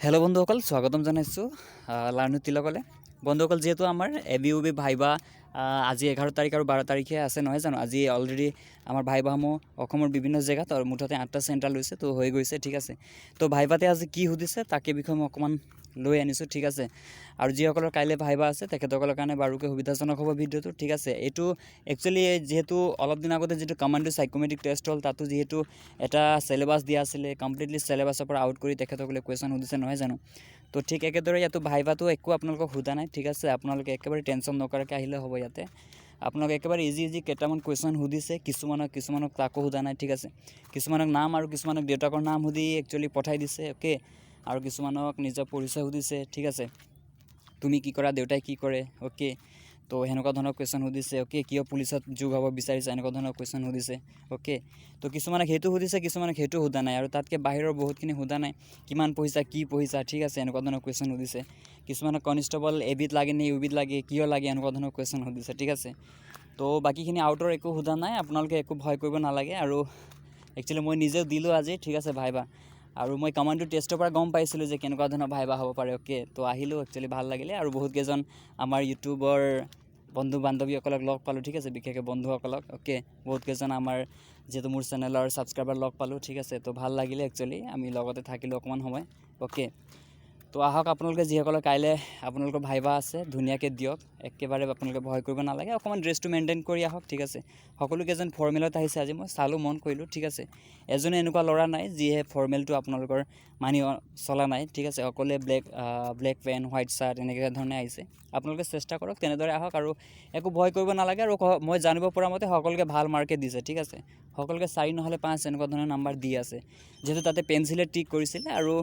Hello बंधुসকল स्वागतम জানাইছোঁ লাৰ্ণু তিলকলে। বন্ধুসকল যেহেতু আমাৰ ABUB ভাইবা আজি 11 তাৰিখ আৰু 12 তাৰিখে আছে নহয় জানো। আজি অলৰেডি আমাৰ ভাইবাসমূহ অসমৰ বিভিন্ন জেগাত আৰু মুঠতে 8টা চেণ্টাৰ লৈছে, তো হৈ গৈছে। ঠিক আছে, তো ভাইবাতে আজি কি সুধিছে তাকে বিষয়ে মই অকণমান লৈ আনিছোঁ। ঠিক আছে, আৰু যিসকলৰ কাইলৈ ভাইবা আছে তেখেতসকলৰ কাৰণে বাৰুকৈ সুবিধাজনক হ'ব ভিডিঅ'টো। ঠিক আছে, এইটো একচুৱেলি যিহেতু অলপ দিন আগতে যিটো কমাণ্ডো সাইকোমেট্ৰিক টেষ্ট হ'ল, তাতো যিহেতু এটা চিলেবাছ দিয়া আছিলে, কমপ্লিটলি চিলেবাছৰ পৰা আউট কৰি তেখেতসকলে কুৱেশ্যন সুধিছে নহয় জানো। তো ঠিক একেদৰে ইয়াতো ভাইবাটো একো আপোনালোকক সোধা নাই। ঠিক আছে, আপোনালোকে একেবাৰে টেনশ্যন নকৰাকৈ আহিলে হ'ব। ইয়াতে আপোনালোকে একেবাৰে ইজি কেইটামান কুৱেশ্যন সুধিছে, কিছুমানক তাকো সোধা নাই। ঠিক আছে, কিছুমানক নাম আৰু কিছুমানক দেউতাকৰ নাম সুধি একচুৱেলি পঠাই দিছে। অ'কে, আৰু কিছুমানক নিজৰ পৰিচয় সুধিছে। ঠিক আছে, তুমি কি কৰা, দেউতাই কি কৰে। অ'কে, তো সেনেকুৱা ধৰণৰ কুৱেশ্যন সুধিছে। অ'কে, কিয় পুলিচত যোগ হ'ব বিচাৰিছে, এনেকুৱা ধৰণৰ কুৱেশ্যন সুধিছে। অ'কে, তো কিছুমানক সেইটো সুধিছে, কিছুমানক সেইটো সোধা নাই, আৰু তাতকৈ বাহিৰৰ বহুতখিনি সোধা নাই। কিমান পঢ়িছা, কি পঢ়িছা। ঠিক আছে, এনেকুৱা ধৰণৰ কুৱেশ্যন সুধিছে। কিছুমানক কনষ্টেবল এবিধ লাগে নে ইউবিধ লাগে, কিয় লাগে, এনেকুৱা ধৰণৰ কুৱেশ্যন সুধিছে। ঠিক আছে, তো বাকীখিনি আউটৰ একো সোধা নাই, আপোনালোকে একো ভয় কৰিব নালাগে। আৰু একচুৱেলি মই নিজেও দিলোঁ আজি। ঠিক আছে, ভাইবা, আৰু মই কমাণ্ডো টেষ্টৰ পৰা গম পাইছিলোঁ যে কেনেকুৱা ধৰণৰ ভাইবা হ'ব পাৰে। অ'কে, তো আহিলোঁ, একচুৱেলি ভাল লাগিলে, আৰু বহুতকেইজন আমাৰ ইউটিউবৰ বন্ধু বান্ধৱীসকলক লগ পালোঁ। ঠিক আছে, বিশেষকৈ বন্ধুসকলক। অ'কে, বহুতকেইজন আমাৰ যিহেতু মোৰ চেনেলৰ ছাবস্ক্ৰাইবাৰ লগ পালোঁ। ঠিক আছে, তো ভাল লাগিলে, একচুৱেলি আমি লগতে থাকিলোঁ অকণমান সময়। অ'কে, তো আহক আপোনালোকে যিসকলে কাইলৈ আপোনালোকৰ ভাইবা আছে ধুনীয়াকৈ দিয়ক, একেবাৰে আপোনালোকে ভয় কৰিব নালাগে, অকণমান ড্ৰেছটো মেইনটেইন কৰি আহক। ঠিক আছে, সকলোকেইজন ফৰ্মেলত আহিছে আজি, মই চালোঁ, মন কৰিলোঁ। ঠিক আছে, এজনে এনেকুৱা ল'ৰা নাই যিয়ে ফৰ্মেলটো আপোনালোকৰ মানি চলা নাই। ঠিক আছে, সকলোৱে ব্লেক পেণ্ট, হোৱাইট চাৰ্ট এনেকৈ ধৰণে আহিছে। আপোনালোকে চেষ্টা কৰক তেনেদৰে আহক, আৰু একো ভয় কৰিব নালাগে। আৰু মই জানিব পৰা মতে সকলোকে ভাল মাৰ্কে দিছে। ঠিক আছে, সকলোকে 4 নহ'লে 5 এনেকুৱা ধৰণৰ নাম্বাৰ দি আছে, যিহেতু তাতে পেঞ্চিলে টিক কৰিছিলে। আৰু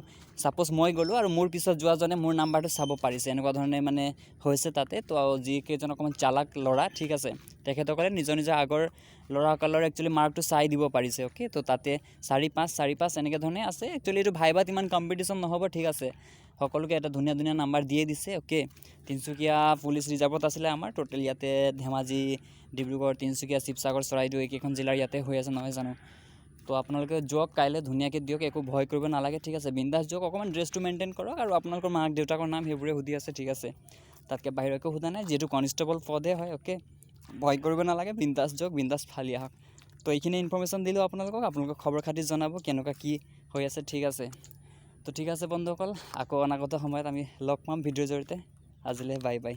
ছাপ'জ মই গ'লোঁ আৰু মোৰ পিছত যোৱাজনে মোৰ নাম্বাৰটো চাব পাৰিছে, এনেকুৱা ধৰণে মানে হৈছে তাতে। তো যিকেইজন অকণমান চালাক ল'ৰা, ঠিক আছে, তেখেতসকলে নিজৰ আগৰ ল'ৰাসকলৰ একচুৱেলি মাৰ্কটো চাই দিব পাৰিছে। অ'কে, তো তাতে 4-5 এনেকৈ ধৰণে আছে। একচুৱেলি এইটো ভাইবাত ইমান কম্পিটিশ্যন নহ'ব। ঠিক আছে, সকলোকে এটা ধুনীয়া নাম্বাৰ দিয়ে দিছে। অ'কে, তিনিচুকীয়া পুলিচ ৰিজাৰ্ভত আছিলে আমাৰ টোটেল, ইয়াতে ধেমাজি, ডিব্ৰুগড়, তিনিচুকীয়া, শিৱসাগৰ, চৰাইদেউ এইকেইখন জিলাৰ ইয়াতে হৈ আছে নহয় জানো। তো আপোনালোকে যাওক, কাইলৈ ধুনীয়াকৈ দিয়ক, একো ভয় কৰিব নালাগে। ঠিক আছে, বিন্দাছ যাওক, অকণমান ড্ৰেছটো মেইনটেইন কৰক, আৰু আপোনালোকৰ মাক দেউতাকৰ নাম সেইবোৰে সুধি আছে। ঠিক আছে, তাতকৈ বাহিৰৰ একো সোধা নাই, যিহেতু কনষ্টেবল পদে হয়। অ'কে, ভয় কৰিব নালাগে, বিন্দাছ যাওক, বিন্দাছ ফালি আহক। তো এইখিনি ইনফৰ্মেশ্যন দিলোঁ আপোনালোকক খবৰ খাতি জনাব কেনেকুৱা কি হৈ আছে। ঠিক আছে, তো ঠিক আছে বন্ধুসকল, আকৌ অনাগত সময়ত আমি লগ পাম ভিডিঅ'ৰ জৰিয়তে। আজিলৈ বাই বাই।